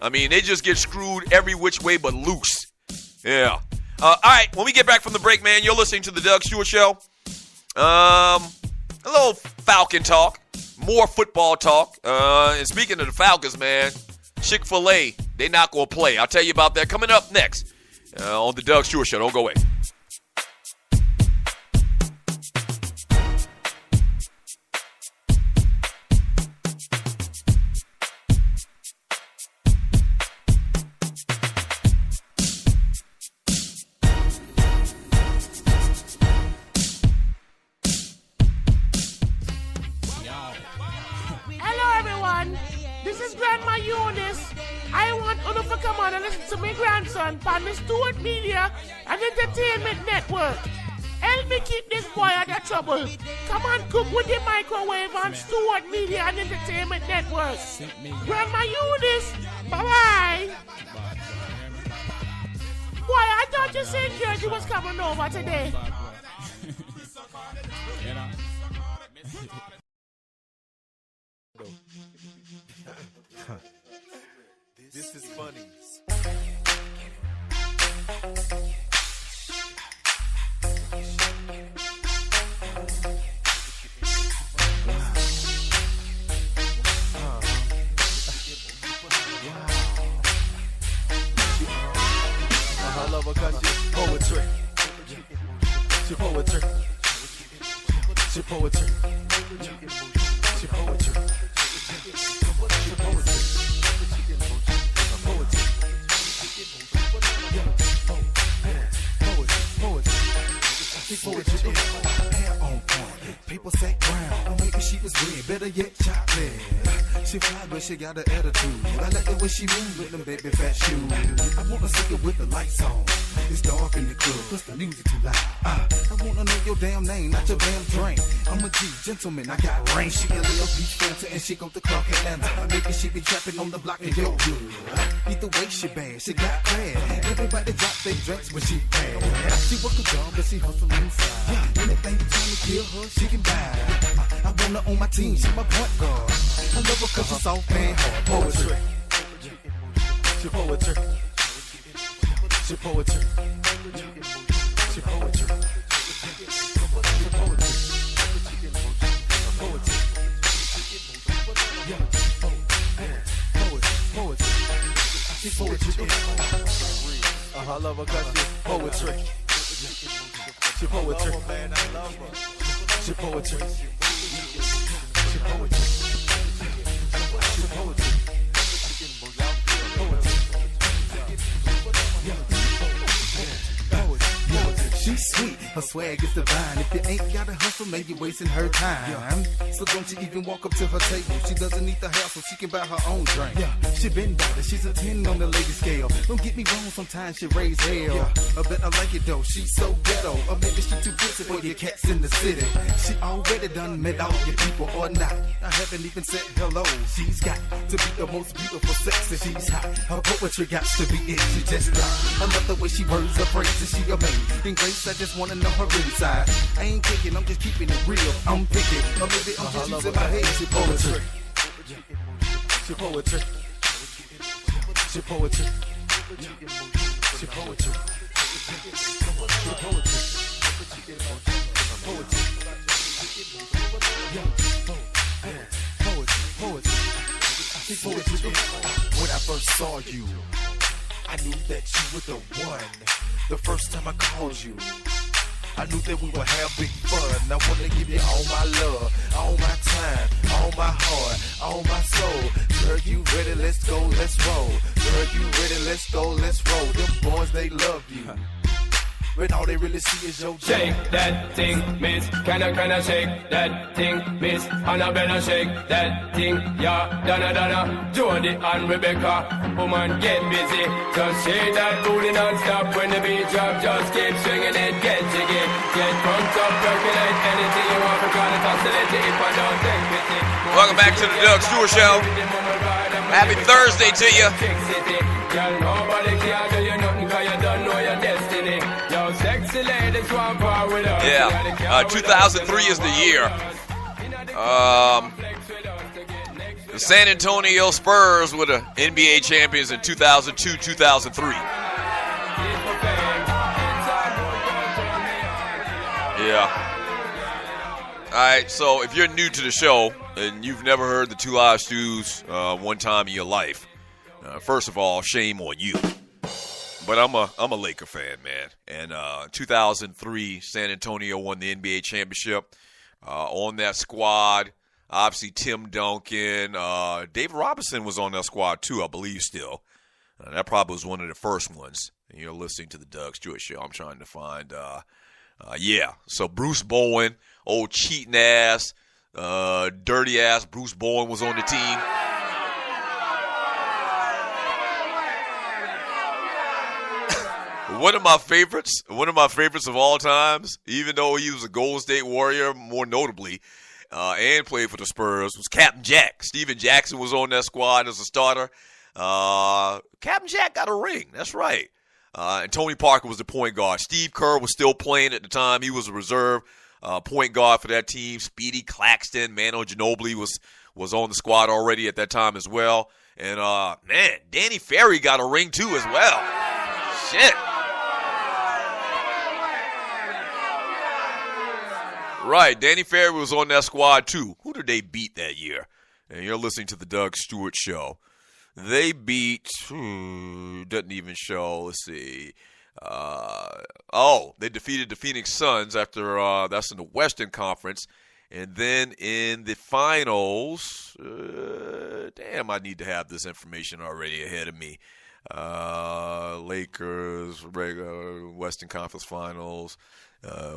I mean, they just get screwed every which way but loose. Yeah. All right, when we get back from the break, man, you're listening to the Doug Stewart Show. A little Falcon talk, more football talk. And speaking of the Falcons, man, Chick-fil-A, they not going to play. I'll tell you about that coming up next on the Doug Stewart Show. Don't go away. To my grandson on the Stewart Media and Entertainment Network. Help me keep this boy out of trouble. Come on, cook with the microwave on Stewart Media and Entertainment Network. Grandma Eunice, bye-bye. Boy, I thought you said Georgie was coming over today. This is funny. I love her 'cause she's poetry. She poetry. She poetry. She poetry. She poetry. Poetry, hair on point, people say brown, or maybe she was red, better yet chocolate. She fly, but she got an attitude. I like the way she move with them baby fat shoes. I wanna see her with the lights on. It's dark in the club, cause the music too loud. I wanna know your damn name, not your damn drink. I'm a G gentleman, I got range. She a little beach dancer and she go to Clark Atlanta. Maybe she be trapping on the block in your good. Either way she bad, she got clad. Everybody drop their drinks when she bad. She work a job, but she hustle inside. Anything trying to kill her, she can buy. I want her on my team, she my point guard. I love her 'cause she's soft and hard. Poetry. She poetry. She poetry. She poetry. She poetry. Poetry. She poetry. I love her 'cause she's poetry. She poetry. She poetry. She poetry. She poetry. She's sweet, her swag is divine. If you ain't got a hustle, man, you're wasting her time. So don't you even walk up to her table. She doesn't need the hassle, she can buy her own drink. She been better, she's a 10 on the lady scale. Don't get me wrong, sometimes she raise hell. I bet I like it though, she's so ghetto. Or maybe she too busy for your cats in the city. She already done met all your people or not. I haven't even said hello. She's got to be the most beautiful sex and she's hot. Her poetry got to be it, she just got. I love the way she words her phrases, she amazing. Grace, I just wanna know her inside. I ain't kicking, I'm just keeping it real. I'm picking, or maybe I'm just using my head. She poetry. She poetry. She poetry. She poetry. She poetry. Poetry. When I first saw you, I knew that you were the one. The first time I called you, I knew that we would have big fun. I wanna give you all my love, all my time, all my heart, all my soul. Girl, you ready? Let's go, let's roll. Girl, you ready? Let's go, let's roll. Them boys, they love you. But all they really see is your shake that thing, miss. Can I shake that thing, miss? And I better shake that thing, yeah. Donna, Jody and Rebecca. Woman, get busy. Just shake that booty non-stop when the beat drop. Just keep swinging it, get jiggy. Get drunk up, percolate anything you want. Because it's oscillating if I don't take pity. Welcome back to the Doug Stewart Show. Happy Thursday to you. Nobody can do you nothing because you don't know your destiny. Yo, sexy ladies want power with us. Yeah, 2003 is the year. The San Antonio Spurs were the NBA champions in 2002, 2003. Yeah. All right, so if you're new to the show and you've never heard the Two Live Stews one time in your life, first of all, shame on you. But I'm a Laker fan, man. And 2003, San Antonio won the NBA championship. On that squad, obviously Tim Duncan. David Robinson was on that squad too, I believe still. That probably was one of the first ones. And you're listening to the Doug Stewart Show. I'm trying to find, So Bruce Bowen, old cheating ass, dirty ass Bruce Bowen was on the team. One of my favorites of all times, even though he was a Golden State Warrior, more notably, and played for the Spurs, was Captain Jack. Steven Jackson was on that squad as a starter. Captain Jack got a ring. That's right. And Tony Parker was the point guard. Steve Kerr was still playing at the time. He was a reserve point guard for that team. Speedy Claxton, Manu Ginobili was on the squad already at that time as well. And, Danny Ferry got a ring too as well. Shit. Right, Danny Ferry was on that squad too. Who did they beat that year? And you're listening to the Doug Stewart Show. They beat, doesn't even show, let's see. They defeated the Phoenix Suns after, that's in the Western Conference. And then in the finals, I need to have this information already ahead of me. Lakers, Western Conference Finals. I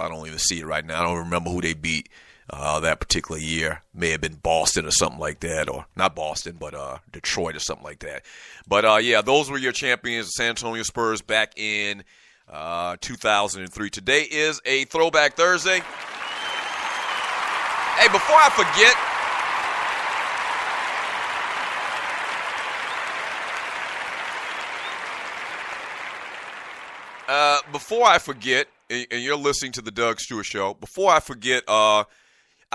don't even see it right now. I don't remember who they beat that particular year. May have been Boston or something like that, or not Boston, but Detroit or something like that. But those were your champions, the San Antonio Spurs, back in 2003. Today is a Throwback Thursday. Hey, before I forget, and you're listening to the Doug Stewart Show, before I forget, I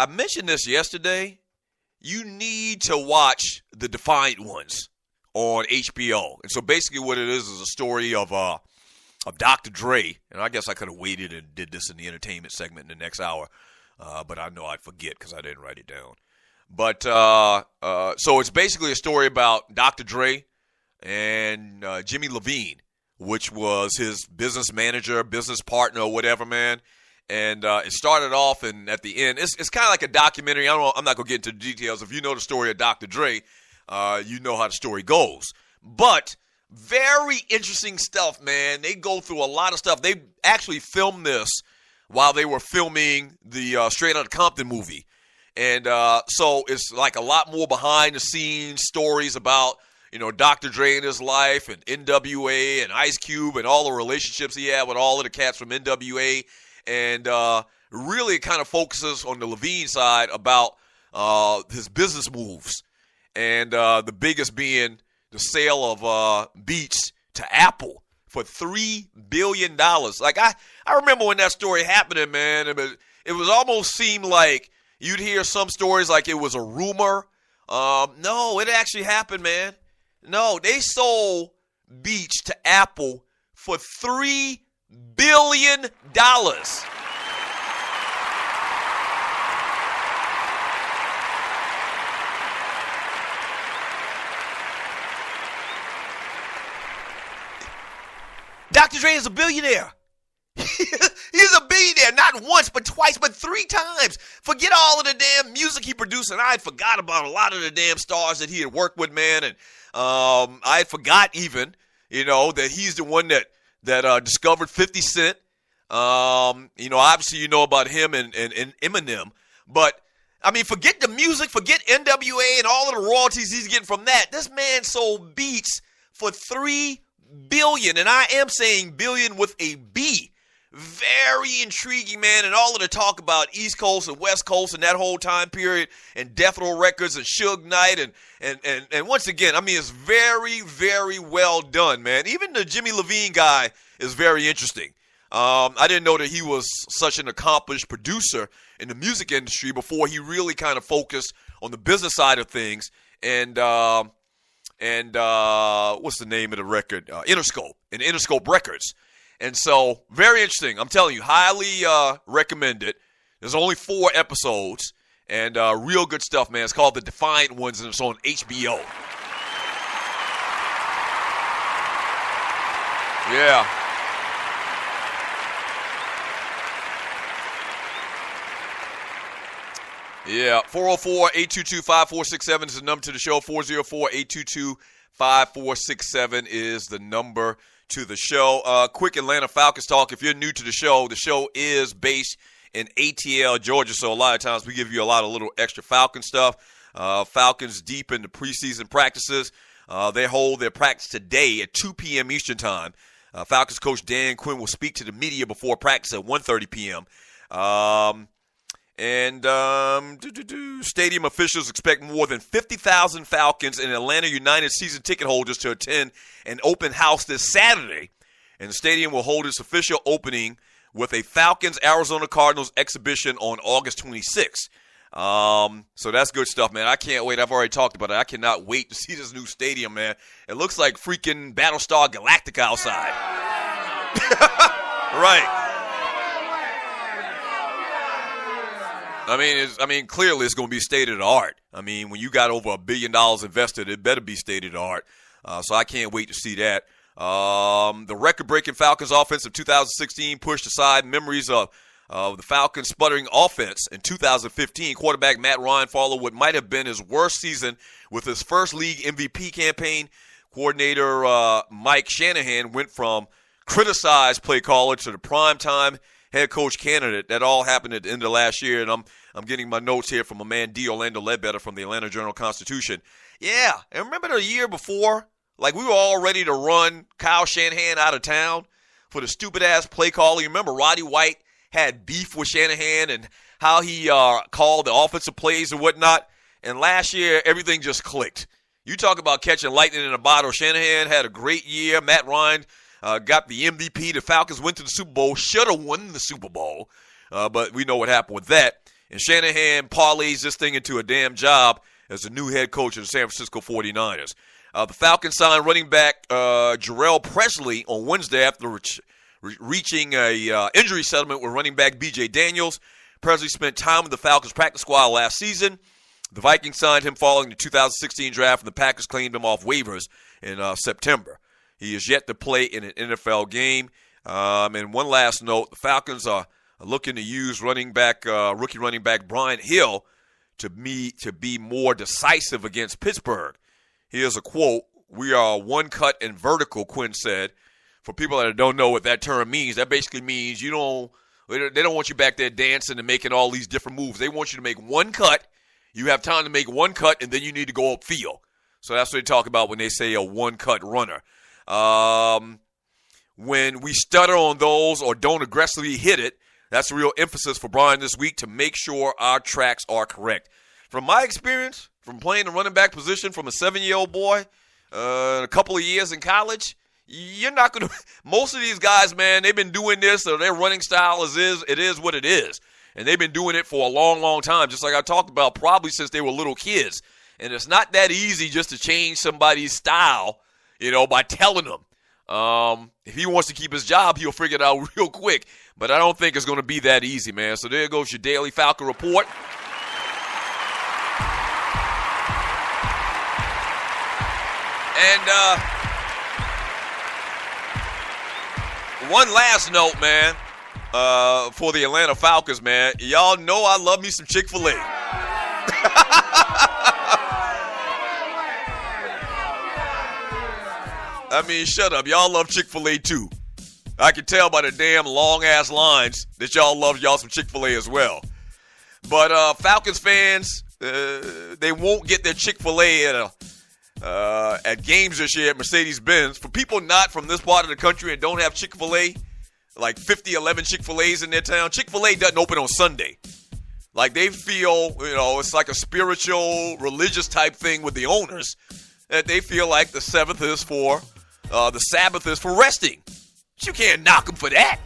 mentioned this yesterday. You need to watch The Defiant Ones on HBO. And so basically what it is a story of Dr. Dre. And I guess I could have waited and did this in the entertainment segment in the next hour. But I know I'd forget because I didn't write it down. But so it's basically a story about Dr. Dre and Jimmy Levine, which was his business manager, business partner, or whatever, man. And it started off, and at the end, it's kind of like a documentary. I'm not going to get into the details. If you know the story of Dr. Dre, you know how the story goes. But very interesting stuff, man. They go through a lot of stuff. They actually filmed this while they were filming the Straight Outta Compton movie. And so it's like a lot more behind-the-scenes stories about, Dr. Dre in his life and NWA and Ice Cube and all the relationships he had with all of the cats from NWA. And really kind of focuses on the Levine side about his business moves. And the biggest being the sale of Beats to Apple for $3 billion. Like, I remember when that story happening, man. It was almost seemed like you'd hear some stories like it was a rumor. No, it actually happened, man. No, they sold Beats to Apple for $3 billion. Dr. Dre is a billionaire. He's a billionaire, not once, but twice, but 3 times. Forget all of the damn music he produced, and I had forgot about a lot of the damn stars that he had worked with, man. And I had forgot even, that he's the one that discovered 50 Cent. Obviously you know about him and Eminem. But, I mean, forget the music, forget NWA and all of the royalties he's getting from that. This man sold Beats for $3 billion, and I am saying billion with a B. Very intriguing, man, and all of the talk about East Coast and West Coast and that whole time period and Death Row Records and Suge Knight and once again, I mean, it's very, very well done, man. Even the Jimmy Levine guy is very interesting. I didn't know that he was such an accomplished producer in the music industry before he really kind of focused on the business side of things, and what's the name of the record? Interscope, and Interscope Records. And so, very interesting. I'm telling you, highly recommend it. There's only 4 episodes, and real good stuff, man. It's called The Defiant Ones, and it's on HBO. Yeah. Yeah, 404-822-5467 is the number to the show. 404-822-5467 is the number to the show. Quick Atlanta Falcons talk. If you're new to the show is based in ATL, Georgia, so a lot of times we give you a lot of little extra Falcon stuff. Falcons deep into preseason practices. They hold their practice today at 2 p.m. Eastern Time. Falcons coach Dan Quinn will speak to the media before practice at 1:30 p.m. Stadium officials expect more than 50,000 Falcons and Atlanta United season ticket holders to attend an open house this Saturday. And the stadium will hold its official opening with a Falcons-Arizona Cardinals exhibition on August 26th. So that's good stuff, man. I can't wait. I've already talked about it. I cannot wait to see this new stadium, man. It looks like freaking Battlestar Galactica outside. Right. I mean, clearly it's going to be state of the art. I mean, when you got over $1 billion invested, it better be state of the art. So I can't wait to see that. The record-breaking Falcons offense of 2016 pushed aside memories of the Falcons' sputtering offense. In 2015, quarterback Matt Ryan followed what might have been his worst season with his first league MVP campaign. Coordinator Mike Shanahan went from criticized play caller to the primetime head coach candidate. That all happened at the end of last year, and I'm getting my notes here from a man, D. Orlando Ledbetter from the Atlanta Journal-Constitution. Yeah, and remember the year before? Like, we were all ready to run Kyle Shanahan out of town for the stupid-ass play caller. You remember Roddy White had beef with Shanahan and how he called the offensive plays and whatnot? And last year, everything just clicked. You talk about catching lightning in a bottle. Shanahan had a great year. Matt Ryan got the MVP. The Falcons went to the Super Bowl. Should have won the Super Bowl. But we know what happened with that. And Shanahan parlays this thing into a damn job as the new head coach of the San Francisco 49ers. The Falcons signed running back Jarrell Presley on Wednesday after reaching a injury settlement with running back B.J. Daniels. Presley spent time with the Falcons practice squad last season. The Vikings signed him following the 2016 draft, and the Packers claimed him off waivers in September. He is yet to play in an NFL game. And one last note, the Falcons are looking to use rookie running back Brian Hill to be more decisive against Pittsburgh. Here's a quote. "We are one cut and vertical," Quinn said. For people that don't know what that term means, that basically means they don't want you back there dancing and making all these different moves. They want you to make one cut. You have time to make one cut, and then you need to go upfield. So that's what they talk about when they say a one-cut runner. When we stutter on those or don't aggressively hit it, that's a real emphasis for Brian this week to make sure our tracks are correct. From my experience, from playing the running back position from a 7-year-old boy, a couple of years in college, you're not going to – most of these guys, man, they've been doing this, or their running style it is what it is. And they've been doing it for a long, long time, just like I talked about, probably since they were little kids. And it's not that easy just to change somebody's style, by telling them. If he wants to keep his job, he'll figure it out real quick. But I don't think it's going to be that easy, man. So there goes your Daily Falcon Report. And one last note, man, for the Atlanta Falcons, man. Y'all know I love me some Chick-fil-A. I mean, shut up. Y'all love Chick-fil-A too. I can tell by the damn long-ass lines that y'all love y'all some Chick-fil-A as well. But Falcons fans, they won't get their Chick-fil-A at games this year at Mercedes-Benz. For people not from this part of the country and don't have Chick-fil-A, like 11 Chick-fil-A's in their town, Chick-fil-A doesn't open on Sunday. Like they feel, it's like a spiritual, religious type thing with the owners that they feel like the Sabbath is for resting. But you can't knock them for that.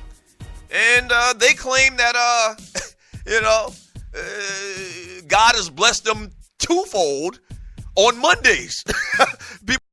And they claim that, God has blessed them twofold on Mondays.